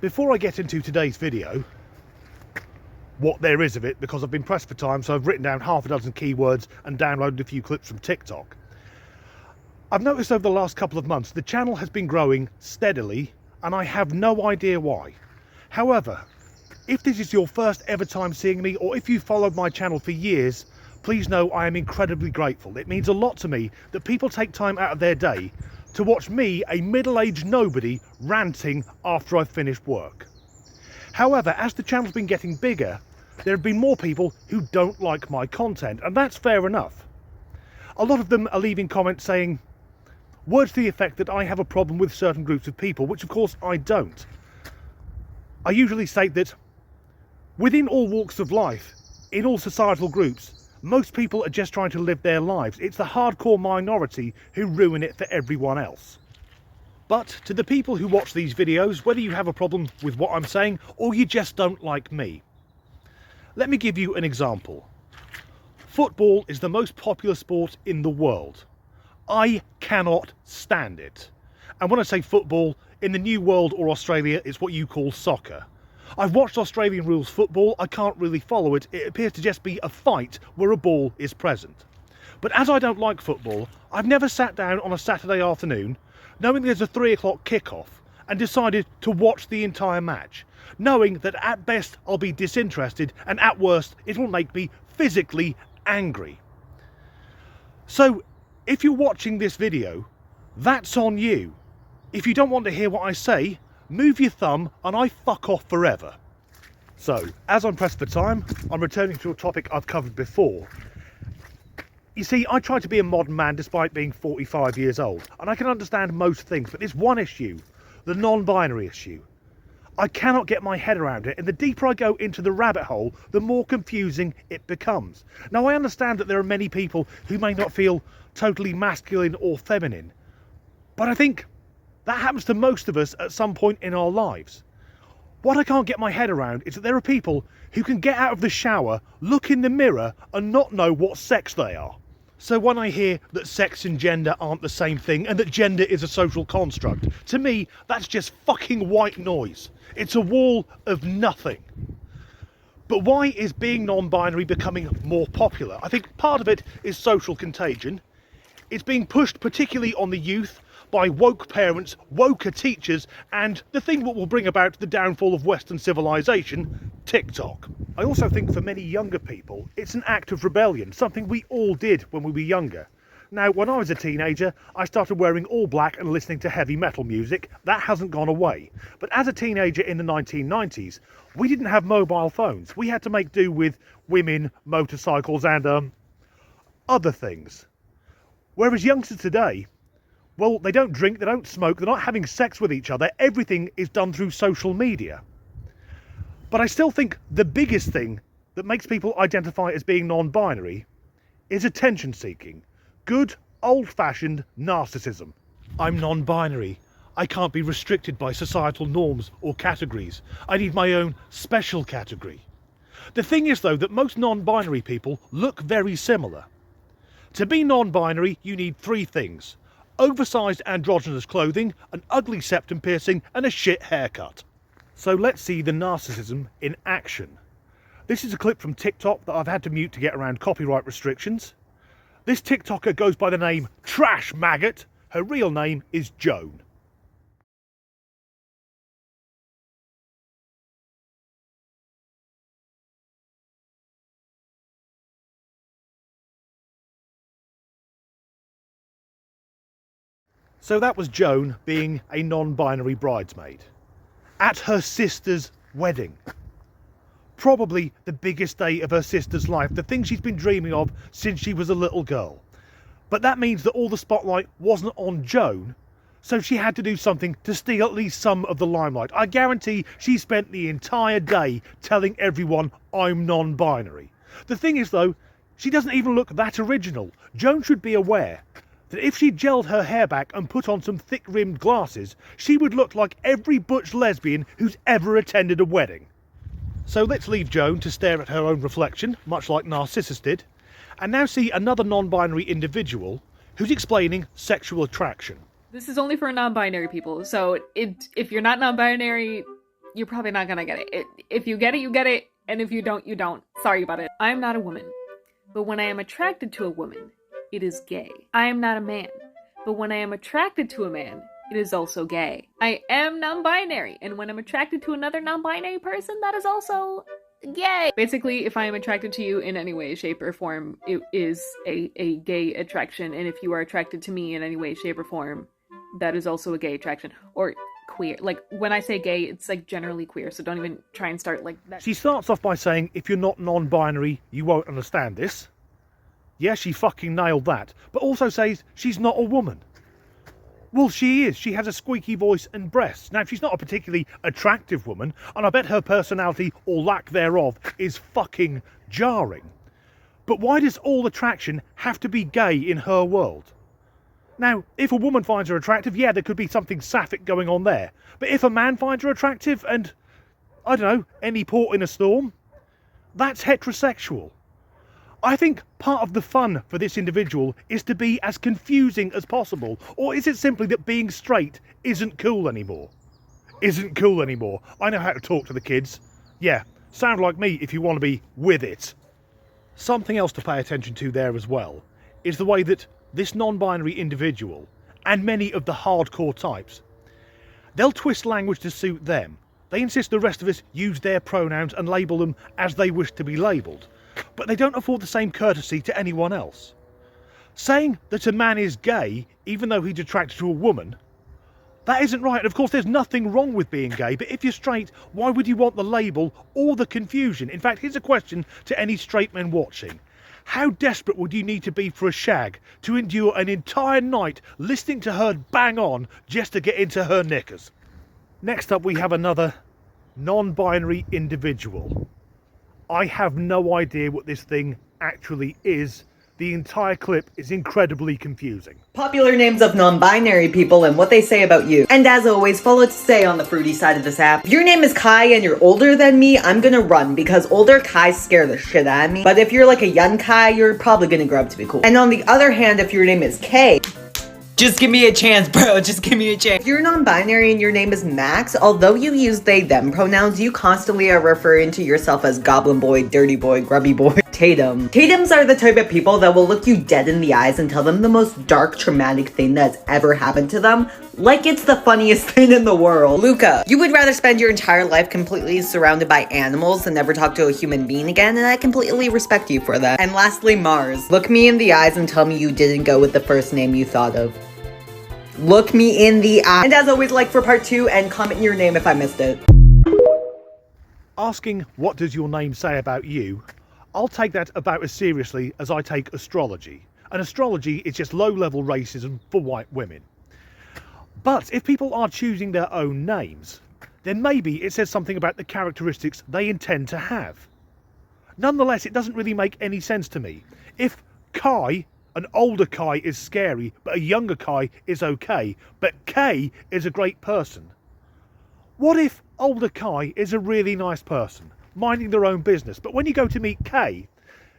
Before I get into today's video, what there is of it, because I've been pressed for time, so I've written down half a dozen keywords and downloaded a few clips from TikTok. I've noticed over the last couple of months the channel has been growing steadily and I have no idea why. However, if this is your first ever time seeing me, or if you've followed my channel for years, please know I am incredibly grateful. It means a lot to me that people take time out of their day to watch me, a middle-aged nobody, ranting after I've finished work. However, as the channel's been getting bigger, there have been more people who don't like my content, and that's fair enough. A lot of them are leaving comments saying words to the effect that I have a problem with certain groups of people, which of course I don't. I usually state that within all walks of life, in all societal groups, most people are just trying to live their lives. It's the hardcore minority who ruin it for everyone else. But to the people who watch these videos, whether you have a problem with what I'm saying or you just don't like me, let me give you an example. Football is the most popular sport in the world. I cannot stand it. And when I say football, in the New World or Australia, it's what you call soccer. I've watched Australian rules football, I can't really follow it. It appears to just be a fight where a ball is present. But as I don't like football, I've never sat down on a Saturday afternoon, knowing there's a 3 o'clock kickoff, and decided to watch the entire match, knowing that at best I'll be disinterested and at worst it will make me physically angry. So if you're watching this video, that's on you. If you don't want to hear what I say, move your thumb and I fuck off forever. So, as I'm pressed for time, I'm returning to a topic I've covered before. You see, I try to be a modern man despite being 45 years old, and I can understand most things, but there's one issue, the non-binary issue. I cannot get my head around it, and the deeper I go into the rabbit hole, the more confusing it becomes. Now, I understand that there are many people who may not feel totally masculine or feminine, but I think that happens to most of us at some point in our lives. What I can't get my head around is that there are people who can get out of the shower, look in the mirror and not know what sex they are. So when I hear that sex and gender aren't the same thing and that gender is a social construct, to me that's just fucking white noise. It's a wall of nothing. But why is being non-binary becoming more popular? I think part of it is social contagion. It's being pushed particularly on the youth by woke parents, woker teachers, and the thing that will bring about the downfall of Western civilization, TikTok. I also think for many younger people, it's an act of rebellion, something we all did when we were younger. Now, when I was a teenager, I started wearing all black and listening to heavy metal music. That hasn't gone away. But as a teenager in the 1990s, we didn't have mobile phones. We had to make do with women, motorcycles, and other things. Whereas youngsters today, well, they don't drink, they don't smoke, they're not having sex with each other. Everything is done through social media. But I still think the biggest thing that makes people identify as being non-binary is attention seeking. Good, old-fashioned narcissism. I'm non-binary. I can't be restricted by societal norms or categories. I need my own special category. The thing is, though, that most non-binary people look very similar. To be non-binary, you need 3 things. Oversized androgynous clothing, an ugly septum piercing, and a shit haircut. So let's see the narcissism in action. This is a clip from TikTok that I've had to mute to get around copyright restrictions. This TikToker goes by the name Trash Maggot. Her real name is Joan. So that was Joan being a non-binary bridesmaid at her sister's wedding. Probably the biggest day of her sister's life, the thing she's been dreaming of since she was a little girl. But that means that all the spotlight wasn't on Joan, so she had to do something to steal at least some of the limelight. I guarantee she spent the entire day telling everyone I'm non-binary. The thing is though, she doesn't even look that original. Joan should be aware that if she gelled her hair back and put on some thick-rimmed glasses, she would look like every butch lesbian who's ever attended a wedding. So let's leave Joan to stare at her own reflection, much like Narcissus did, and now see another non-binary individual who's explaining sexual attraction. This is only for non-binary people, so if you're not non-binary, you're probably not gonna get it. If you get it, you get it, and if you don't, you don't. Sorry about it. I am not a woman, but when I am attracted to a woman, it is gay. I am not a man, but when I am attracted to a man, it is also gay. I am non-binary, and when I'm attracted to another non-binary person, that is also gay. Basically, if I am attracted to you in any way, shape, or form, it is a gay attraction, and if you are attracted to me in any way, shape, or form, that is also a gay attraction. Or queer. Like, when I say gay, it's like generally queer, so don't even try and start like that. She starts off by saying, if you're not non-binary, you won't understand this. Yeah, she fucking nailed that. But also says she's not a woman. Well, she is. She has a squeaky voice and breasts. Now, she's not a particularly attractive woman, and I bet her personality, or lack thereof, is fucking jarring. But why does all attraction have to be gay in her world? Now, if a woman finds her attractive, yeah, there could be something sapphic going on there. But if a man finds her attractive and, I don't know, any port in a storm, that's heterosexual. I think part of the fun for this individual is to be as confusing as possible. Or is it simply that being straight isn't cool anymore? Isn't cool anymore. I know how to talk to the kids. Yeah, sound like me if you want to be with it. Something else to pay attention to there as well is the way that this non-binary individual, and many of the hardcore types, they'll twist language to suit them. They insist the rest of us use their pronouns and label them as they wish to be labelled, but they don't afford the same courtesy to anyone else. Saying that a man is gay, even though he's attracted to a woman, that isn't right. And of course, there's nothing wrong with being gay, but if you're straight, why would you want the label or the confusion? In fact, here's a question to any straight men watching. How desperate would you need to be for a shag to endure an entire night listening to her bang on just to get into her knickers? Next up, we have another non-binary individual. I have no idea what this thing actually is. The entire clip is incredibly confusing. Popular names of non-binary people and what they say about you. And as always, follow to stay on the fruity side of this app. If your name is Kai and you're older than me, I'm gonna run because older Kais scare the shit out of me. But if you're like a young Kai, you're probably gonna grow up to be cool. And on the other hand, if your name is Kay, just give me a chance, bro. Just give me a chance. if you're non-binary and your name is Max, although you use they, them pronouns, you constantly are referring to yourself as goblin boy, dirty boy, grubby boy, Tatum. Tatums are the type of people that will look you dead in the eyes and tell them the most dark, traumatic thing that's ever happened to them, like it's the funniest thing in the world. Luca, you would rather spend your entire life completely surrounded by animals than never talk to a human being again, and I completely respect you for that. And lastly, Mars. Look me in the eyes and tell me you didn't go with the first name you thought of. Look me in the eye. And as always, like for part 2 and comment your name if I missed it. Asking what does your name say about you, I'll take that about as seriously as I take astrology. And astrology is just low-level racism for white women. But if people are choosing their own names, then maybe it says something about the characteristics they intend to have. Nonetheless, it doesn't really make any sense to me. If Kai, an older Kai, is scary, but a younger Kai is okay, but Kay is a great person, what if older Kai is a really nice person, minding their own business, but when you go to meet Kay,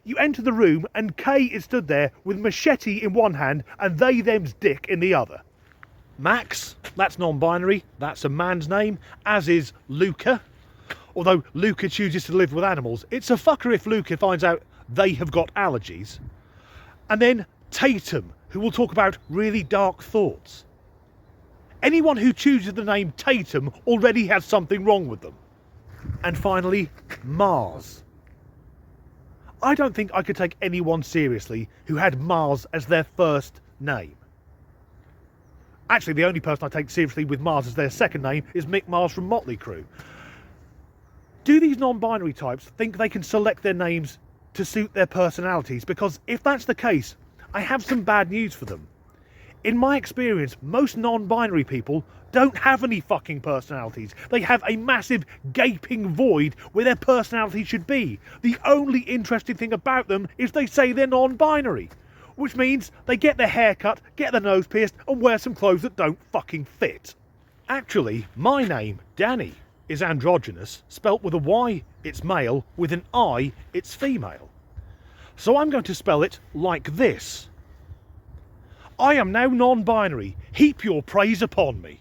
you enter the room and Kay is stood there with machete in one hand and they them's dick in the other? Max, that's non-binary, that's a man's name, as is Luca. Although Luca chooses to live with animals, it's a fucker if Luca finds out they have got allergies. And then Tatum, who will talk about really dark thoughts. Anyone who chooses the name Tatum already has something wrong with them. And finally, Mars. I don't think I could take anyone seriously who had Mars as their first name. Actually, the only person I take seriously with Mars as their second name is Mick Mars from Motley Crue. Do these non-binary types think they can select their names to suit their personalities? Because if that's the case, I have some bad news for them. In my experience, most non-binary people don't have any fucking personalities. They have a massive gaping void where their personality should be. The only interesting thing about them is they say they're non-binary, which means they get their hair cut, get their nose pierced, and wear some clothes that don't fucking fit. Actually, my name, Danny, is androgynous. Spelt with a Y, it's male. With an I, it's female. So I'm going to spell it like this. I am now non-binary. Heap your praise upon me.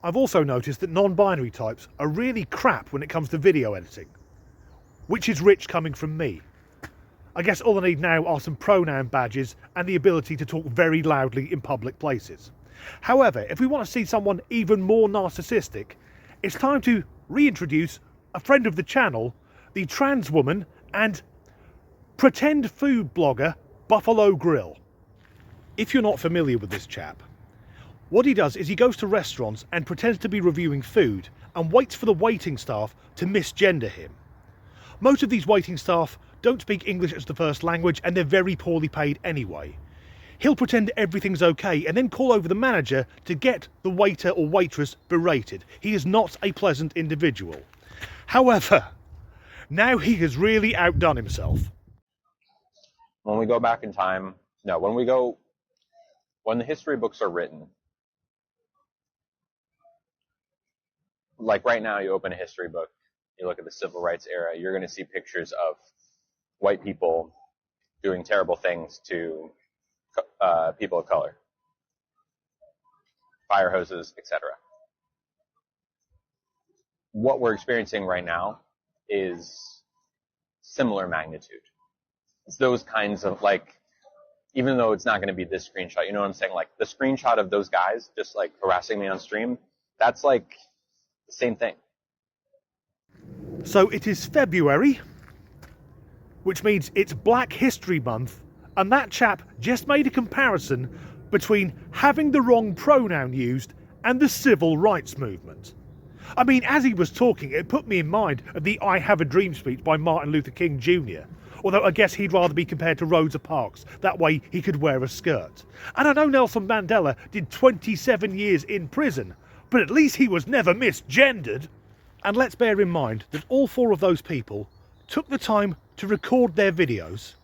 I've also noticed that non-binary types are really crap when it comes to video editing, which is rich coming from me. I guess all I need now are some pronoun badges and the ability to talk very loudly in public places. However, if we want to see someone even more narcissistic, it's time to reintroduce a friend of the channel, the trans woman and pretend food blogger Buffalo Grill. If you're not familiar with this chap, what he does is he goes to restaurants and pretends to be reviewing food and waits for the waiting staff to misgender him. Most of these waiting staff don't speak English as the first language and they're very poorly paid anyway. He'll pretend everything's okay and then call over the manager to get the waiter or waitress berated. He is not a pleasant individual. However, now he has really outdone himself. When we go back in time, no, when the history books are written, like right now you open a history book, you look at the civil rights era, you're going to see pictures of white people doing terrible things to people of color, fire hoses, etc. What we're experiencing right now is similar magnitude. It's those kinds of, like, even though it's not going to be this screenshot, you know what I'm saying? Like the screenshot of those guys just like harassing me on stream, that's like the same thing. So it is February, which means it's Black History Month, and that chap just made a comparison between having the wrong pronoun used and the civil rights movement. I mean, as he was talking, it put me in mind of the I Have a Dream speech by Martin Luther King Jr., although I guess he'd rather be compared to Rosa Parks, that way he could wear a skirt. And I know Nelson Mandela did 27 years in prison, but at least he was never misgendered. And let's bear in mind that all four of those people took the time to record their videos,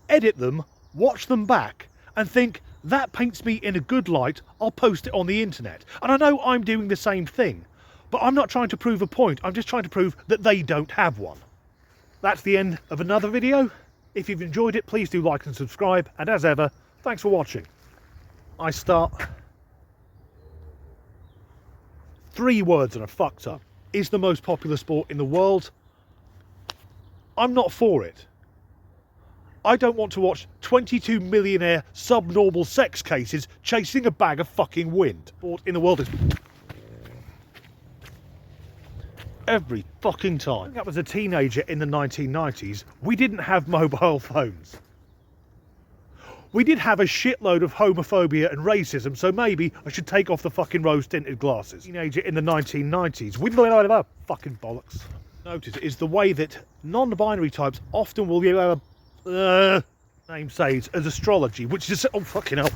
edit them, watch them back, and think, that paints me in a good light, I'll post it on the internet. And I know I'm doing the same thing, but I'm not trying to prove a point, I'm just trying to prove that they don't have one. That's the end of another video. If you've enjoyed it, please do like and subscribe, and as ever, thanks for watching. I start. 3 words and I fucked up. Is the most popular sport in the world. I'm not for it. I don't want to watch 22 millionaire subnormal sex cases chasing a bag of fucking wind. Sport in the world is every fucking time. When I was a teenager in the 1990s, we didn't have mobile phones. We did have a shitload of homophobia and racism, so maybe I should take off the fucking rose-tinted glasses. Teenager in the 1990s, we fucking bollocks. Notice is the way that non-binary types often will name saves as astrology, which is, oh fucking hell.